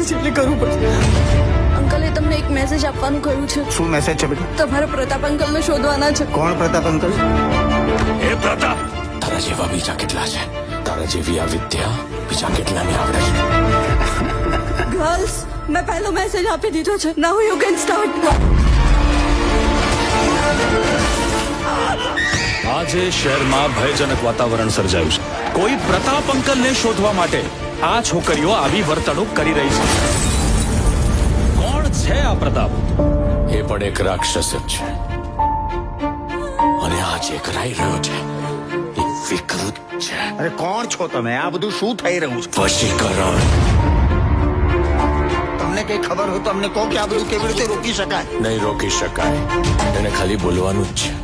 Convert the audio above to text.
છે એટલે કરવું પડશે. અંકલે તમને એક મેસેજ આપવાનું કહ્યું છે. શું મેસેજ છે બેટા? તમારે પ્રતાપ અંકલને શોધવાના છે. કોણ પ્રતાપ અંકલ? એ પ્રતાપ, તારા જેવા બીજા કેટલા છે? તારા જેવી આ વિદ્યા બીજા કેટલાને આવડે છે? ગર્લ્સ, મેં પહેલો મેસેજ આપી દીધો છે. નાઉ યુ કેન સ્ટાર્ટ. આજે શહેરમાં ભયજનક વાતાવરણ સર્જાયું છે. કોઈ પ્રતાપ અંકલને શોધવા માટે આ છોકરીઓ આવી વર્તણૂક કરી રહી છે. કોણ છે આ પ્રતાપ? એ પણ એક રાક્ષસ જ છે, અને આ જે કરાઈ રહ્યો છે એ વિકૃત છે. અરે કોણ છો તમે? આ બધું શું થઈ રહ્યું છે? વશીકરણ. તમને કઈ ખબર હોય તો અમને કહો કે આ બધું કેવી રીતે રોકી શકાય. નહીં રોકી શકાય, એને ખાલી બોલવાનું જ છે.